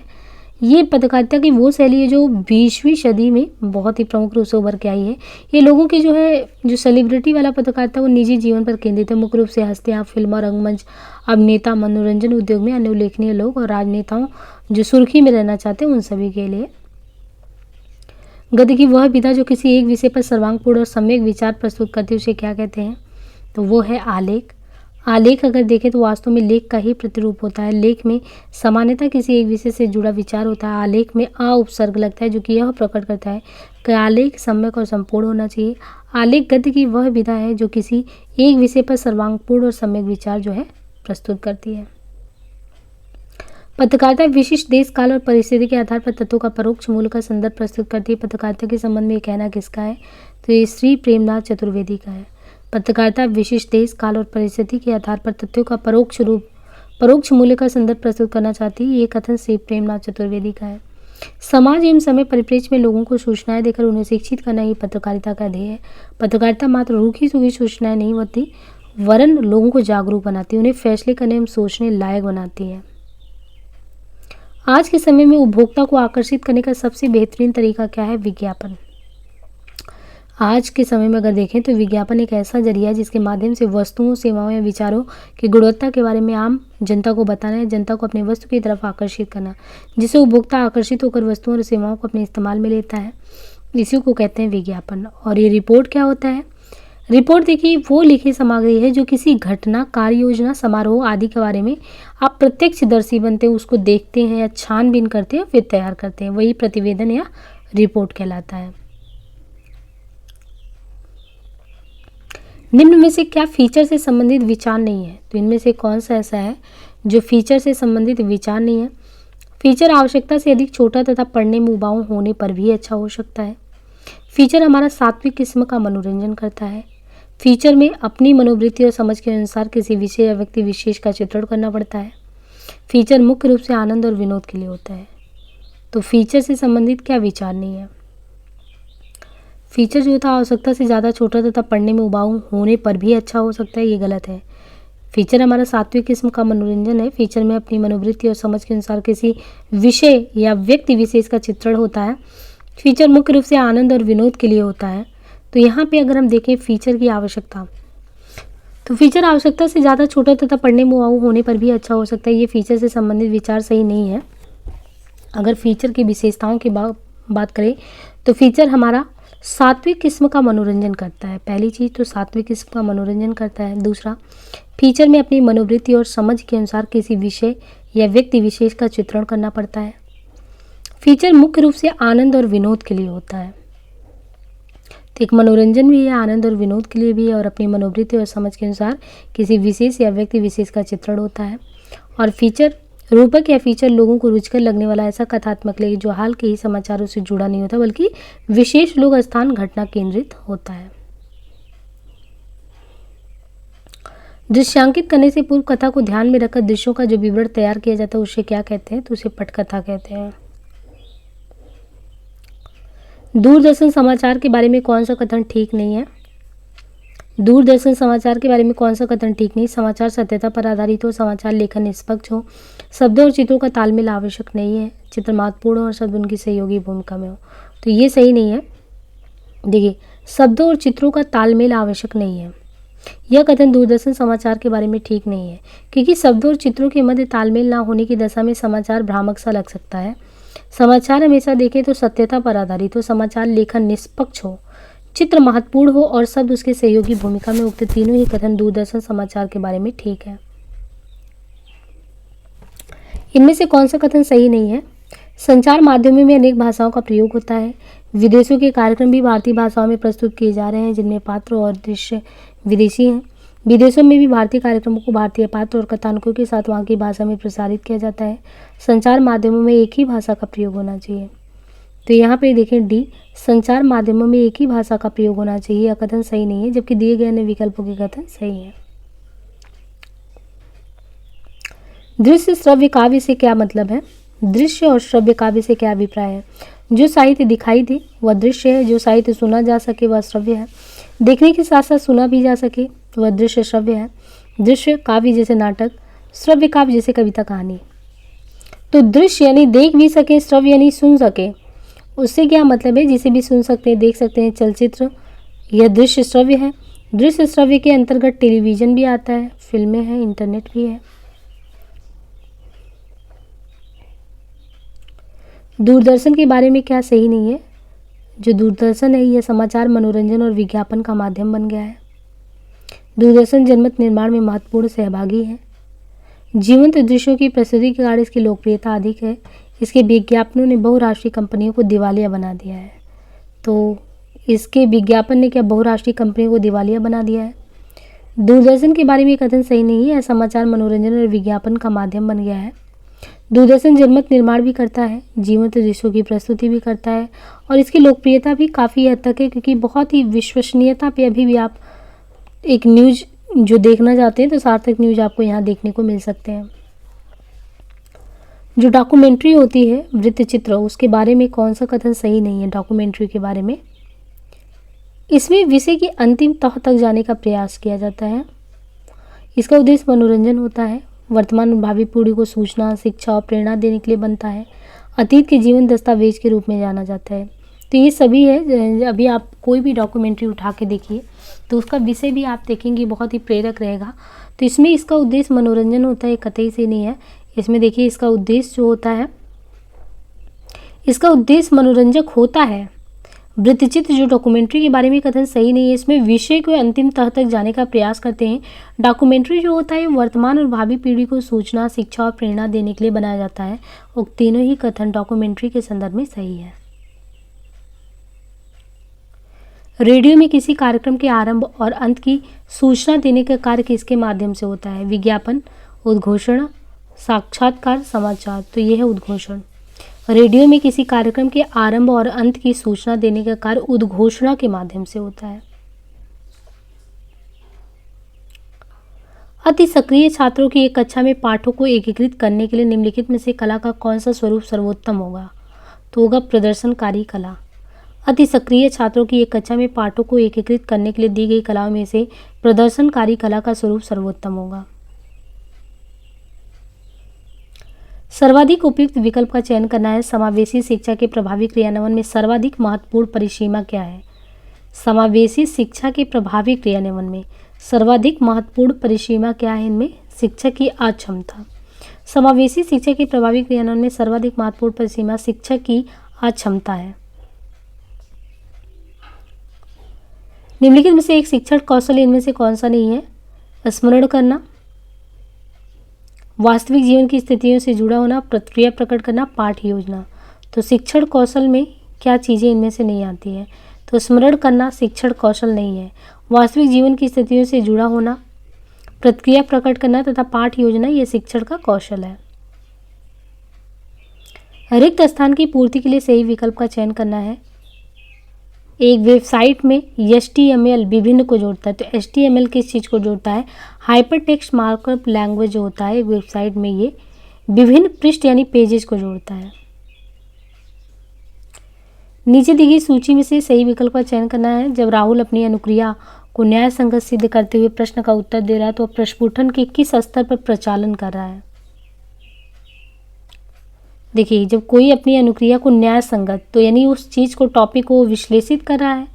ये पत्रकारिता की वो शैली है जो 20वीं सदी में बहुत ही प्रमुख रूप से उभर के आई है। ये लोगों की जो है, जो सेलिब्रिटी वाला पत्रकारिता वो निजी जीवन पर केंद्रित है। मुख्य रूप से हस्तियां, फिल्म और रंगमंच अभिनेता, मनोरंजन उद्योग में अन्य उल्लेखनीय लोग और राजनेताओं जो सुर्खी में रहना चाहते हैं उन सभी के लिए। गद्य की वह विधा जो किसी एक विषय पर सर्वांगपूर्ण और सम्यक विचार प्रस्तुत करती है उसे क्या कहते हैं? तो वो है आलेख। आलेख अगर देखें तो वास्तव में लेख का ही प्रतिरूप होता है। लेख में सामान्यतः किसी एक विषय से जुड़ा विचार होता है। आलेख में आ उपसर्ग लगता है जो कि यह प्रकट करता है कि आलेख सम्यक और संपूर्ण होना चाहिए। आलेख गद्य की वह विधा है जो किसी एक विषय पर सर्वांगपूर्ण और सम्यक विचार जो है प्रस्तुत करती है। पत्रकारिता विशिष्ट देश, काल और परिस्थिति के आधार पर तत्वों का परोक्ष मूल्य का संदर्भ प्रस्तुत करती है। पत्रकारिता के संबंध में ये कहना किसका है? तो ये श्री प्रेमनाथ चतुर्वेदी का है। पत्रकारिता विशिष्ट देश, काल और परिस्थिति के आधार पर तथ्यों का परोक्ष मूल्य का संदर्भ प्रस्तुत करना चाहती है। ये कथन श्री प्रेमनाथ चतुर्वेदी का है। समाज एवं समय परिप्रेक्ष्य में लोगों को सूचनाएं देकर उन्हें शिक्षित करना ही पत्रकारिता का ध्येय है। पत्रकारिता मात्र रूखी सूखी सूचनाएं नहीं होती, वरन लोगों को जागरूक बनाती है, उन्हें फैसले करने एवं सोचने लायक बनाती है। आज के समय में उपभोक्ता को आकर्षित करने का सबसे बेहतरीन तरीका क्या है? विज्ञापन। आज के समय में अगर देखें तो विज्ञापन एक ऐसा जरिया है जिसके माध्यम से वस्तुओं, सेवाओं या विचारों की गुणवत्ता के बारे में आम जनता को बताना है, जनता को अपने वस्तु की तरफ आकर्षित करना, जिससे उपभोक्ता आकर्षित होकर वस्तुओं और सेवाओं को अपने इस्तेमाल में लेता है। इसी को कहते हैं विज्ञापन। और ये रिपोर्ट क्या होता है? रिपोर्ट देखिए वो लिखित सामग्री है जो किसी घटना, कार्य योजना, समारोह आदि के बारे में आप प्रत्यक्षदर्शी बनते हैं, उसको देखते हैं या छानबीन करते हैं, फिर तैयार करते हैं, वही प्रतिवेदन या रिपोर्ट कहलाता है। निम्न में से क्या फीचर से संबंधित विचार नहीं है? तो इनमें से कौन सा ऐसा है जो फीचर से संबंधित विचार नहीं है? फीचर आवश्यकता से अधिक छोटा तथा पढ़ने में उबाऊ होने पर भी अच्छा हो सकता है। फीचर हमारा सात्विक किस्म का मनोरंजन करता है। फीचर में अपनी मनोवृत्ति और समझ के अनुसार किसी विषय या व्यक्ति विशेष का चित्रण करना पड़ता है। फीचर मुख्य रूप से आनंद और विनोद के लिए होता है। तो फीचर से संबंधित क्या विचार नहीं है। फीचर जो था आवश्यकता से ज़्यादा छोटा तथा पढ़ने में उबाऊ होने पर भी अच्छा हो सकता है, ये गलत है। फीचर हमारा सात्विक किस्म का मनोरंजन है। फीचर में अपनी मनोवृत्ति और समझ के अनुसार किसी विषय या व्यक्ति विशेष का चित्रण होता है। फीचर मुख्य रूप से आनंद और विनोद के लिए होता है। तो यहाँ पे अगर हम देखें फीचर की आवश्यकता, तो फीचर आवश्यकता से ज़्यादा छोटा तथा पढ़ने में उबाऊ होने पर भी अच्छा हो सकता है, ये फीचर से संबंधित विचार सही नहीं है। अगर फीचर की विशेषताओं की बात करें तो फीचर हमारा सात्विक किस्म का मनोरंजन करता है। पहली चीज़ तो सात्विक किस्म का मनोरंजन करता है। दूसरा, फीचर में अपनी मनोवृत्ति और समझ के अनुसार किसी विषय या व्यक्ति विशेष का चित्रण करना पड़ता है। फीचर मुख्य रूप से आनंद और विनोद के लिए होता है। तो एक मनोरंजन भी है, आनंद और विनोद के लिए भी है, और अपनी मनोवृत्ति और समझ के अनुसार किसी विशेष या व्यक्ति विशेष का चित्रण होता है। और फीचर रूपक या फीचर लोगों को रुचिकर लगने वाला ऐसा कथात्मक लेख जो हाल के ही समाचारों से जुड़ा नहीं होता बल्कि विशेष लोक स्थान घटना केंद्रित होता है। दृश्यांकित करने से पूर्व कथा को ध्यान में रखकर दृश्यों का जो विवरण तैयार किया जाता है उसे क्या कहते हैं, तो उसे पटकथा कहते हैं। दूरदर्शन समाचार के बारे में कौन सा कथन ठीक नहीं है। दूरदर्शन समाचार के बारे में कौन सा कथन ठीक नहीं। समाचार सत्यता पर आधारित हो, समाचार लेखन निष्पक्ष हो, शब्दों और चित्रों का तालमेल आवश्यक नहीं है, चित्र महत्वपूर्ण हो और शब्द उनकी सहयोगी भूमिका में हो, तो ये सही नहीं है। देखिए, शब्दों और चित्रों का तालमेल आवश्यक नहीं है, यह कथन दूरदर्शन समाचार के बारे में ठीक नहीं है, क्योंकि शब्दों और चित्रों के मध्य तालमेल ना होने की दशा में समाचार भ्रामक सा लग सकता है। समाचार हमेशा देखें तो सत्यता पर आधारित हो, समाचार लेखन निष्पक्ष हो, चित्र महत्वपूर्ण हो और शब्द उसके सहयोगी भूमिका में, उक्त तीनों ही कथन दूरदर्शन समाचार के बारे में ठीक है। इनमें से कौन सा कथन सही नहीं है। संचार माध्यमों में अनेक भाषाओं का प्रयोग होता है। विदेशों के कार्यक्रम भी भारतीय भाषाओं में प्रस्तुत किए जा रहे हैं जिनमें पात्र और दृश्य विदेशी हैं। विदेशों में भी भारतीय कार्यक्रमों को भारतीय पात्र और कथानकों के साथ वहाँ की भाषा में प्रसारित किया जाता है। संचार माध्यमों में एक ही भाषा का प्रयोग होना चाहिए। तो यहाँ पे देखें डी, संचार माध्यमों में एक ही भाषा का प्रयोग होना चाहिए, यह कथन सही नहीं है, जबकि दिए गए अन्य विकल्पों के कथन सही है। दृश्य श्रव्य काव्य से क्या मतलब है। दृश्य और श्रव्य काव्य से क्या अभिप्राय है। जो साहित्य दिखाई दे वह दृश्य है, जो साहित्य सुना जा सके वह श्रव्य है, देखने के साथ साथ सुना भी जा सके वह दृश्य श्रव्य है। दृश्य काव्य जैसे नाटक, श्रव्य काव्य जैसे कविता कहानी। तो दृश्य यानी देख भी सके, श्रव्य यानी सुन सके, उससे क्या मतलब है, जिसे भी सुन सकते हैं, देख सकते हैं, चलचित्र, यह दृश्य श्रव्य है। दृश्य श्रव्य के अंतर्गत टेलीविज़न भी आता है, फिल्में हैं, इंटरनेट भी है। दूरदर्शन के बारे में क्या सही नहीं है। जो दूरदर्शन है यह समाचार, मनोरंजन और विज्ञापन का माध्यम बन गया है। दूरदर्शन जनमत निर्माण में महत्वपूर्ण सहभागी है। जीवंत दृश्यों की प्रस्तुति के कारण इसकी लोकप्रियता अधिक है। इसके विज्ञापनों ने बहुराष्ट्रीय कंपनियों को दिवालिया बना दिया है। तो इसके विज्ञापन ने क्या बहुराष्ट्रीय कंपनियों को दिवालिया बना दिया है। दूरदर्शन के बारे में कथन सही नहीं है। समाचार, मनोरंजन और विज्ञापन का माध्यम बन गया है। दूरदर्शन जनमत निर्माण भी करता है, जीवंत दृश्यों की प्रस्तुति भी करता है और इसकी लोकप्रियता भी काफ़ी हद तक है, क्योंकि बहुत ही विश्वसनीयता पे अभी भी आप एक न्यूज़ जो देखना चाहते हैं तो सार्थक न्यूज़ आपको यहाँ देखने को मिल सकते हैं। जो डॉक्यूमेंट्री होती है वृत्तचित्र, उसके बारे में कौन सा कथन सही नहीं है। डॉक्यूमेंट्री के बारे में, इसमें विषय की अंतिम तह तक जाने का प्रयास किया जाता है। इसका उद्देश्य मनोरंजन होता है, वर्तमान और भावी पीढ़ी को सूचना, शिक्षा और प्रेरणा देने के लिए बनता है, अतीत के जीवन दस्तावेज के रूप में जाना जाता है। तो ये सभी है। अभी आप कोई भी डॉक्यूमेंट्री उठा के देखिए तो उसका विषय भी आप देखेंगे बहुत ही प्रेरक रहेगा। तो इसमें इसका उद्देश्य मनोरंजन होता है, कतई से नहीं है। इसमें देखिए इसका उद्देश्य जो होता है, इसका उद्देश्य मनोरंजक होता है। वृत्तचित्र जो डॉक्यूमेंट्री के बारे में कथन सही नहीं है, इसमें विषय को अंतिम तह तक जाने का प्रयास करते हैं। डॉक्यूमेंट्री जो होता है वर्तमान और भावी पीढ़ी को सूचना, शिक्षा और प्रेरणा देने के लिए बनाया जाता है। और तीनों ही कथन डॉक्यूमेंट्री के संदर्भ में सही है। रेडियो में किसी कार्यक्रम के आरंभ और अंत की सूचना देने का कार्य किसके माध्यम से होता है। विज्ञापन, उद्घोषणा, साक्षात्कार, समाचार। तो यह है उद्घोषण। रेडियो में किसी कार्यक्रम के आरंभ और अंत की सूचना देने का कार्य उद्घोषणा के माध्यम से होता है। अति सक्रिय छात्रों की एक कक्षा में पाठों को एकीकृत करने के लिए निम्नलिखित में से कला का कौन सा स्वरूप सर्वोत्तम होगा। तो होगा प्रदर्शनकारी कला। अति सक्रिय छात्रों की एक कक्षा में पाठों को एकीकृत करने के लिए दी गई कलाओं में से प्रदर्शनकारी कला का स्वरूप सर्वोत्तम होगा। सर्वाधिक उपयुक्त विकल्प का चयन करना है। समावेशी शिक्षा के प्रभावी क्रियान्वयन में सर्वाधिक महत्वपूर्ण परिसीमा क्या है? समावेशी शिक्षा के प्रभावी क्रियान्वयन में सर्वाधिक महत्वपूर्ण परिसीमा क्या है? इनमें शिक्षक की अक्षमता। समावेशी शिक्षा के प्रभावी क्रियान्वयन में सर्वाधिक महत्वपूर्ण परिसीमा शिक्षक की अक्षमता है। निम्नलिखित में से एक शिक्षण कौशल इनमें से कौन सा नहीं है? स्मरण करना, वास्तविक जीवन की स्थितियों से जुड़ा होना, प्रतिक्रिया प्रकट करना, पाठ योजना। तो शिक्षण कौशल में क्या चीज़ें इनमें से नहीं आती हैं? तो स्मरण करना शिक्षण कौशल नहीं है। वास्तविक जीवन की स्थितियों से जुड़ा होना, प्रतिक्रिया प्रकट करना तथा पाठ योजना ये शिक्षण का कौशल है। रिक्त स्थान की पूर्ति के लिए सही विकल्प का चयन करना है। एक वेबसाइट में HTML विभिन्न को जोड़ता है, तो HTML किस चीज़ को जोड़ता है? हाइपर टेक्स्ट मार्कअप लैंग्वेज जो होता है एक वेबसाइट में, ये विभिन्न पृष्ठ यानी पेजेस को जोड़ता है। नीचे दी गई सूची में से सही विकल्प का चयन करना है। जब राहुल अपनी अनुक्रिया को न्याय संगत सिद्ध करते हुए प्रश्न का उत्तर दे रहा है तो प्रस्फुटन के किस स्तर पर प्रचालन कर रहा है? देखिए, जब कोई अपनी अनुक्रिया को न्याय संगत, तो यानी उस चीज़ को, टॉपिक को विश्लेषित कर रहा है।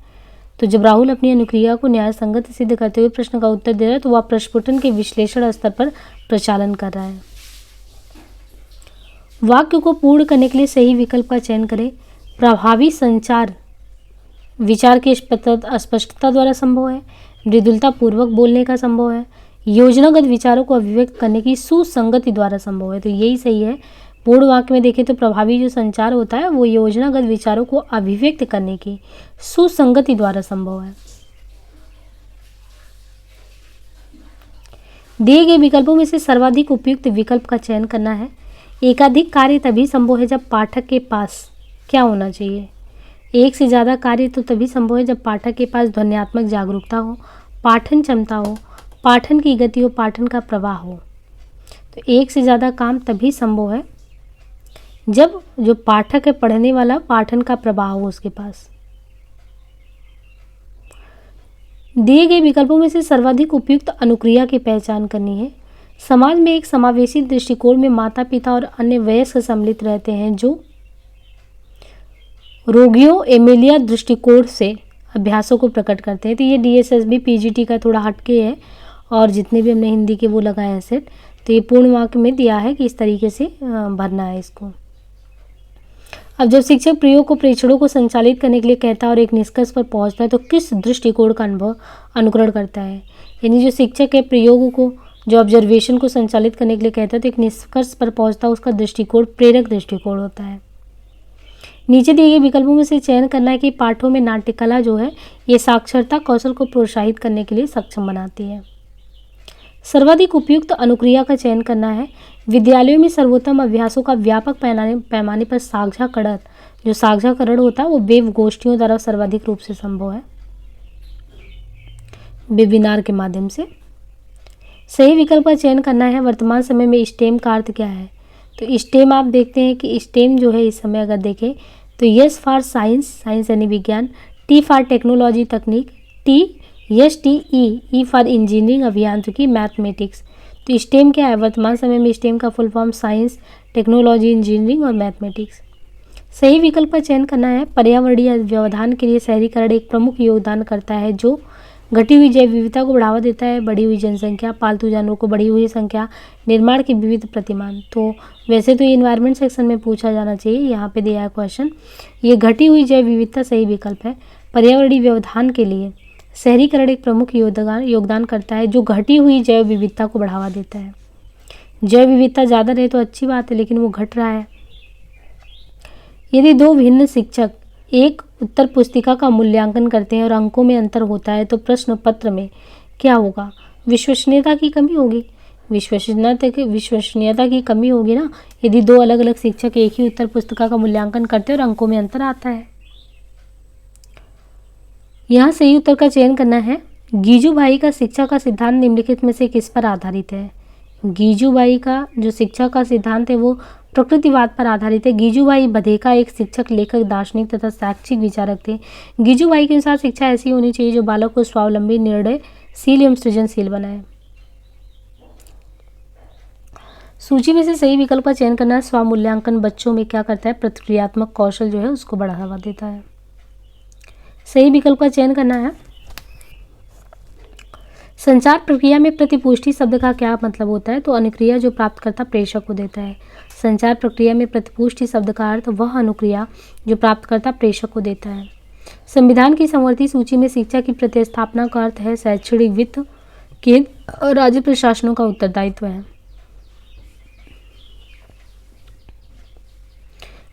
तो जब राहुल अपनी अनुक्रिया को न्याय संगत सिद्ध करते हुए प्रश्न का उत्तर दे रहा है तो वह प्रस्फुटन के विश्लेषण स्तर पर प्रचालन कर रहा है। वाक्य को पूर्ण करने के लिए सही विकल्प का चयन करें। प्रभावी संचार विचार की स्पष्टता द्वारा संभव है, मृदुलता पूर्वक बोलने का संभव है, योजनागत विचारों को अभिव्यक्त करने की सुसंगति द्वारा संभव है। तो यही सही है। पूर्ण वाक्य में देखें तो प्रभावी जो संचार होता है वो योजनागत विचारों को अभिव्यक्त करने की सुसंगति द्वारा संभव है। दिए गए विकल्पों में से सर्वाधिक उपयुक्त विकल्प का चयन करना है। एकाधिक कार्य तभी संभव है जब पाठक के पास क्या होना चाहिए? एक से ज़्यादा कार्य तो तभी संभव है जब पाठक के पास ध्वन्यात्मक जागरूकता हो, पाठन क्षमता हो, पाठन की गति हो, पाठन का प्रवाह हो। तो एक से ज़्यादा काम तभी संभव है जब जो पाठक है, पढ़ने वाला, पाठन का प्रवाह हो उसके पास। दिए गए विकल्पों में से सर्वाधिक उपयुक्त अनुक्रिया की पहचान करनी है। समाज में एक समावेशी दृष्टिकोण में माता पिता और अन्य वयस्क सम्मिलित रहते हैं जो रोगियों एमेलिया दृष्टिकोण से अभ्यासों को प्रकट करते हैं। तो ये DSSB PGT का थोड़ा हटके है और जितने भी हमने हिंदी के वो लगाए हैं सेट, तो ये पूर्ण वाक्य में दिया है कि इस तरीके से भरना है इसको। अब जब शिक्षक प्रयोग को प्रेक्षणों को संचालित करने के लिए कहता है और एक निष्कर्ष पर पहुंचता है तो किस दृष्टिकोण का अनुकरण करता है? यानी जो शिक्षक है प्रयोग को, जो ऑब्जर्वेशन को संचालित करने के लिए कहता है तो एक निष्कर्ष पर पहुंचता है, उसका दृष्टिकोण प्रेरक दृष्टिकोण होता है। नीचे दिए गए विकल्पों में से चयन करना है कि पाठों में नाट्य कला जो है ये साक्षरता कौशल को प्रोत्साहित करने के लिए सक्षम बनाती है। सर्वाधिक उपयुक्त अनुक्रिया का चयन करना है। विद्यालयों में सर्वोत्तम अभ्यासों का व्यापक पैमाने पर साझाकरण, जो साझाकरण होता है वो वेब गोष्ठियों द्वारा सर्वाधिक रूप से संभव है, वेबिनार के माध्यम से। सही विकल्प का चयन करना है। वर्तमान समय में स्टेम का अर्थ क्या है? तो स्टेम आप देखते हैं कि स्टेम जो है इस समय अगर देखें तो एस फॉर साइंस, साइंस यानी विज्ञान, टी फॉर टेक्नोलॉजी तकनीक, ई फॉर इंजीनियरिंग अभियांत्रिकी मैथमेटिक्स। तो स्टेम क्या है? वर्तमान समय में स्टेम का full form science, technology, engineering और मैथमेटिक्स। सही विकल्प का चयन करना है। पर्यावरणीय व्यवधान के लिए शहरीकरण एक प्रमुख योगदान करता है जो घटी हुई जैव विविधता को बढ़ावा देता है, बढ़ी हुई जनसंख्या, पालतू जानवरों को बढ़ी हुई संख्या, निर्माण के विविध प्रतिमान। तो वैसे तो ये इन्वायरमेंट सेक्शन में पूछा जाना चाहिए, यहाँ पे दिया है क्वेश्चन। ये घटी हुई जैव विविधता सही विकल्प है। पर्यावरणीय व्यवधान के लिए शहरीकरण एक प्रमुख योगदान करता है जो घटी हुई जैव विविधता को बढ़ावा देता है। जैव विविधता ज़्यादा रहे तो अच्छी बात है, लेकिन वो घट रहा है। यदि दो भिन्न शिक्षक एक उत्तर पुस्तिका का मूल्यांकन करते हैं और अंकों में अंतर होता है तो प्रश्न पत्र में क्या होगा? विश्वसनीयता की कमी होगी। विश्वसनीयता की कमी होगी ना, यदि दो अलग अलग शिक्षक एक ही उत्तर पुस्तिका का मूल्यांकन करते हैं और अंकों में अंतर आता है। यहाँ सही उत्तर का चयन करना है। गीजूभाई का शिक्षा का सिद्धांत निम्नलिखित में से किस पर आधारित है? गीजूभाई का जो शिक्षा का सिद्धांत है वो प्रकृतिवाद पर आधारित है। गीजूभाई बधेका एक शिक्षक, लेखक, दार्शनिक तथा शैक्षिक विचारक थे। गीजूभाई के अनुसार शिक्षा ऐसी होनी चाहिए जो बालक को स्वावलंबी, निर्णयशील एवं सृजनशील बनाए। सूची में से सही विकल्प का चयन करना है। स्वमूल्यांकन बच्चों में क्या करता है? प्रतिक्रियात्मक कौशल जो है उसको बढ़ावा देता है। सही विकल्प का चयन करना है। संचार प्रक्रिया में प्रतिपुष्टि शब्द का क्या मतलब होता है? तो अनुक्रिया जो प्राप्तकर्ता प्रेषक को देता है। संचार प्रक्रिया में प्रतिपुष्टि शब्द का अर्थ वह अनुक्रिया जो प्राप्तकर्ता प्रेषक को देता है। संविधान की समवर्ती सूची में शिक्षा की प्रतिस्थापना का अर्थ है शैक्षणिक, वित्त, केंद्र और राज्य प्रशासनों का उत्तरदायित्व है।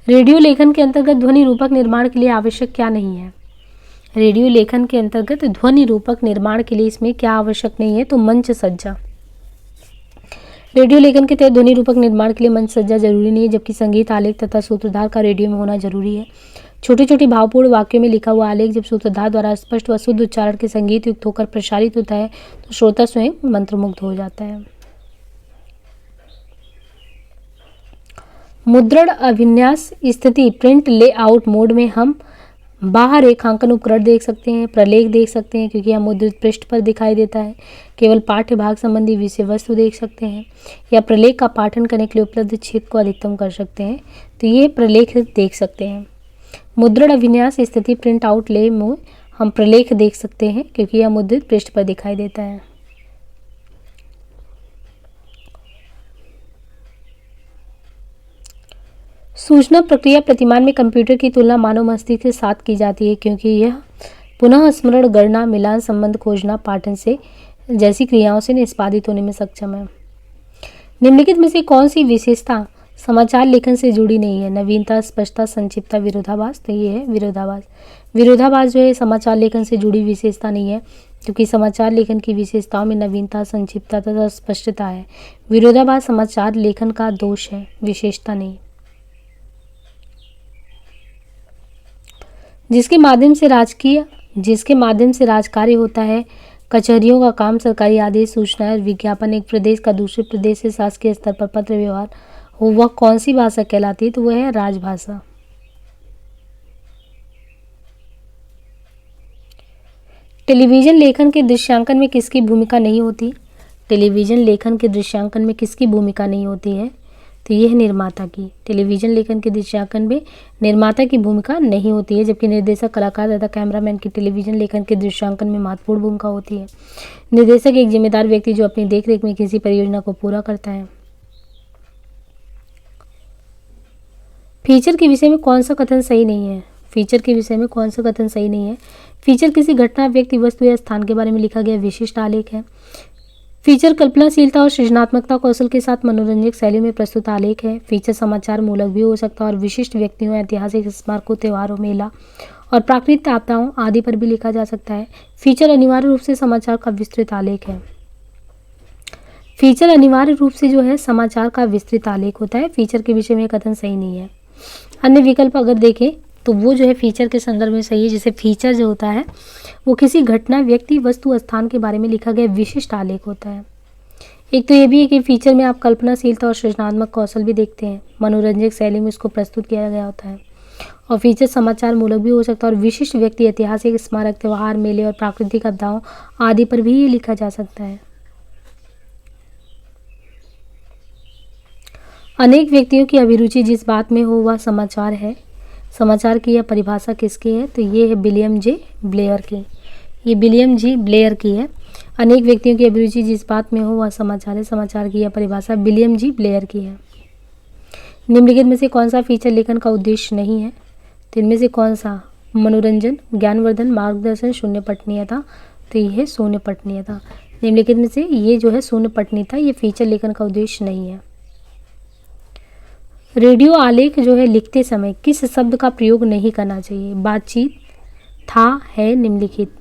रेडियो लेखन के अंतर्गत ध्वनि रूपक निर्माण के लिए आवश्यक क्या नहीं है? रेडियो लेखन के अंतर्गत ध्वनि रूपक निर्माण के लिए इसमें क्या आवश्यक नहीं है? तो मंच सज्जा। रेडियो लेखन के तहत ध्वनि रूपक निर्माण के लिए मंच सज्जा जरूरी नहीं है, जबकि संगीत आलेख तथा सूत्रधार का रेडियो में होना जरूरी है। छोटे छोटे भावपूर्ण वाक्यों में लिखा हुआ आलेख जब सूत्रधार द्वारा स्पष्ट व शुद्ध उच्चारण के संगीत युक्त होकर प्रसारित होता है तो श्रोता स्वयं मंत्रमुग्ध हो जाता है। मुद्रण अभिन्यास स्थिति प्रिंट लेआउट मोड में हम बाहर रेखांकन उपकरण देख सकते हैं, प्रलेख देख सकते हैं क्योंकि यह मुद्रित पृष्ठ पर दिखाई देता है, केवल पाठ्य भाग संबंधी विषय वस्तु देख सकते हैं, या प्रलेख का पाठन करने के लिए उपलब्ध क्षेत्र को अधिकतम कर सकते हैं, तो ये प्रलेख देख सकते हैं। मुद्रण अभिन्यास स्थिति प्रिंट आउट ले में हम प्रलेख देख सकते हैं क्योंकि यह मुद्रित पृष्ठ पर दिखाई देता है। सूचना प्रक्रिया प्रतिमान में कंप्यूटर की तुलना मानव मस्तिष्क के साथ की जाती है क्योंकि यह पुनः स्मरण, गणना, मिलान, संबंध खोजना, पाठन से जैसी क्रियाओं से निष्पादित होने में सक्षम है। निम्नलिखित में से कौन सी विशेषता समाचार लेखन से जुड़ी नहीं है? नवीनता, स्पष्टता, संक्षिप्तता, विरोधाभास। तो ये है विरोधाभास। विरोधाभास जो है समाचार लेखन से जुड़ी विशेषता नहीं है क्योंकि समाचार लेखन की विशेषताओं में नवीनता, संक्षिप्तता तथा स्पष्टता है। विरोधाभास समाचार लेखन का दोष है, विशेषता नहीं। जिसके माध्यम से राजकार्य होता है, कचहरियों का काम, सरकारी आदेश, सूचनाएं, विज्ञापन, एक प्रदेश का दूसरे प्रदेश से शासकीय स्तर पर पत्र व्यवहार हो, वह कौन सी भाषा कहलाती है? तो वह है राजभाषा। टेलीविजन लेखन के दृश्यांकन में किसकी भूमिका नहीं होती? टेलीविजन लेखन के दृश्यांकन में किसकी भूमिका नहीं होती है? तो यह है निर्माता की। टेलीविजन लेखन के दृश्यांकन में निर्माता की भूमिका नहीं होती है, जबकि निर्देशक, कलाकार तथा कैमरामैन की टेलीविजन लेखन के दृश्यांकन में महत्वपूर्ण भूमिका होती है। निर्देशक एक जिम्मेदार व्यक्ति जो अपनी देखरेख में किसी परियोजना को पूरा करता है। फीचर के विषय में कौन सा कथन सही नहीं है? फीचर के विषय में कौन सा कथन सही नहीं है? फीचर किसी घटना, व्यक्ति, वस्तु या स्थान के बारे में लिखा गया विशिष्ट आलेख है। फीचर कल्पनाशीलता और सृजनात्मकता कौशल के साथ मनोरंजक शैली में प्रस्तुत आलेख है। फीचर समाचार मूलक भी हो सकता है और विशिष्ट व्यक्तियों, ऐतिहासिक स्मारकों, त्योहारों, मेला और प्राकृतिक आपदाओं आदि पर भी लिखा जा सकता है। फीचर अनिवार्य रूप से समाचार का विस्तृत आलेख है। फीचर अनिवार्य रूप से जो है समाचार का विस्तृत आलेख होता है। फीचर के विषय में कथन सही नहीं है। अन्य विकल्प अगर देखें तो वो जो है फीचर के संदर्भ में सही है। जैसे फीचर जो होता है वो किसी घटना, व्यक्ति, वस्तु, स्थान के बारे में लिखा गया विशिष्ट आलेख होता है। एक तो ये भी है कि फीचर में आप कल्पनाशीलता और सृजनात्मक कौशल भी देखते हैं, मनोरंजक शैली में उसको प्रस्तुत किया गया होता है। और फीचर समाचार मूलक भी हो सकता है और विशिष्ट व्यक्ति, ऐतिहासिक स्मारक, त्योहार, मेले और प्राकृतिक आपदाओं आदि पर भी ये लिखा जा सकता है। अनेक व्यक्तियों की अभिरुचि जिस बात में हो वह समाचार है। समाचार की यह परिभाषा किसकी है? तो ये है विलियम जे ब्लेयर की। ये विलियम जी ब्लेयर की है। अनेक व्यक्तियों की अभिरुचि जिस बात में हो वह समाचार है। समाचार की यह परिभाषा विलियम जी ब्लेयर की है। निम्नलिखित में से कौन सा फीचर लेखन का उद्देश्य नहीं है? तो इनमें से कौन सा? मनोरंजन, ज्ञानवर्धन, मार्गदर्शन, शून्य पठनीयता। तो ये है शून्य पठनीयता। निम्नलिखित में से ये जो है शून्य पठनीयता, ये फीचर लेखन का उद्देश्य नहीं है। रेडियो आलेख जो है लिखते समय किस शब्द का प्रयोग नहीं करना चाहिए? बातचीत, था, है, निम्नलिखित।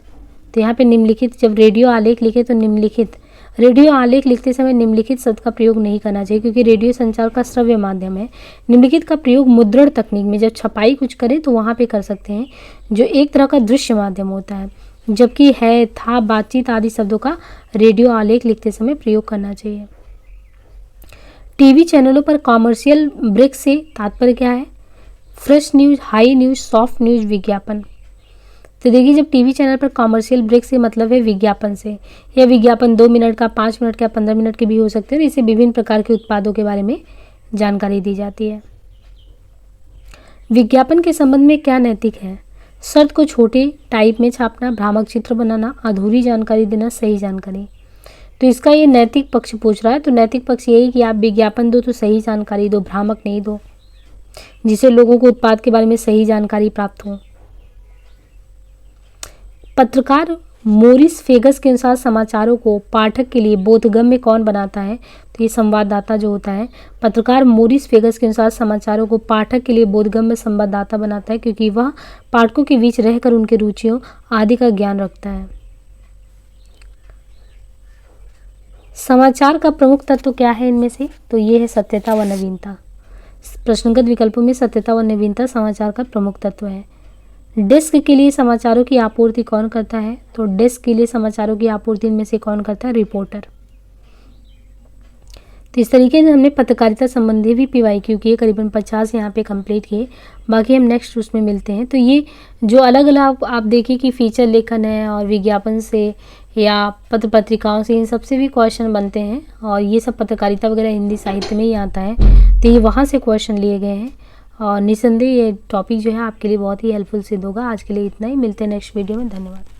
तो यहाँ पे निम्नलिखित, जब रेडियो आलेख लिखे तो निम्नलिखित, रेडियो आलेख लिखते समय निम्नलिखित शब्द का प्रयोग नहीं करना चाहिए क्योंकि रेडियो संचार का श्रव्य माध्यम है। निम्नलिखित का प्रयोग मुद्रण तकनीक में जब छपाई कुछ करें तो वहाँ पे कर सकते हैं, जो एक तरह का दृश्य माध्यम होता है, जबकि है, था, बातचीत आदि शब्दों का रेडियो आलेख लिखते समय प्रयोग करना चाहिए। टीवी चैनलों पर कॉमर्शियल ब्रेक से तात्पर्य क्या है? Fresh news, high news, soft news, विज्ञापन। तो देखिए, जब टीवी चैनल पर कॉमर्शियल ब्रेक से मतलब है विज्ञापन से। यह विज्ञापन 2 मिनट का, 5 मिनट का, 15 मिनट के भी हो सकते हैं और इससे विभिन्न प्रकार के उत्पादों के बारे में जानकारी दी जाती है। विज्ञापन के संबंध में क्या नैतिक है? शर्त को छोटे टाइप में छापना, भ्रामक चित्र बनाना, अधूरी जानकारी देना, सही जानकारी। तो इसका ये नैतिक पक्ष पूछ रहा है। तो नैतिक पक्ष यही कि आप विज्ञापन दो तो सही जानकारी दो, भ्रामक नहीं दो, जिससे लोगों को उत्पाद के बारे में सही जानकारी प्राप्त हो। पत्रकार मोरिस फेगस के अनुसार समाचारों को पाठक के लिए बोधगम्य कौन बनाता है? तो ये संवाददाता जो होता है। पत्रकार मोरिस फेगस के अनुसार समाचारों को पाठक के लिए बोधगम्य संवाददाता बनाता है, क्योंकि वह पाठकों के बीच रहकर उनके रुचियों आदि का ज्ञान रखता है। समाचार का प्रमुख तत्व क्या है इनमें से? तो ये है सत्यता व नवीनता। प्रश्नगत विकल्पों में सत्यता व नवीनता समाचार का प्रमुख तत्व है। डेस्क के लिए समाचारों की आपूर्ति कौन करता है? तो डेस्क के लिए समाचारों की आपूर्ति इनमें से कौन करता है? रिपोर्टर। तो इस तरीके से हमने पत्रकारिता संबंधी भी PYQ किए, करीबन 50 यहाँ पे कंप्लीट किए। बाकी हम नेक्स्ट उसमें मिलते हैं। तो ये जो अलग अलग आप देखिए कि फीचर लेखन है और विज्ञापन से या पत्र पत्रिकाओं से, इन सबसे भी क्वेश्चन बनते हैं और ये सब पत्रकारिता वगैरह हिंदी साहित्य में ही आता है। तो ये वहाँ से क्वेश्चन लिए गए हैं और निसंदेह ये टॉपिक जो है आपके लिए बहुत ही हेल्पफुल सिद्ध होगा। आज के लिए इतना ही, मिलते हैं नेक्स्ट वीडियो में। धन्यवाद।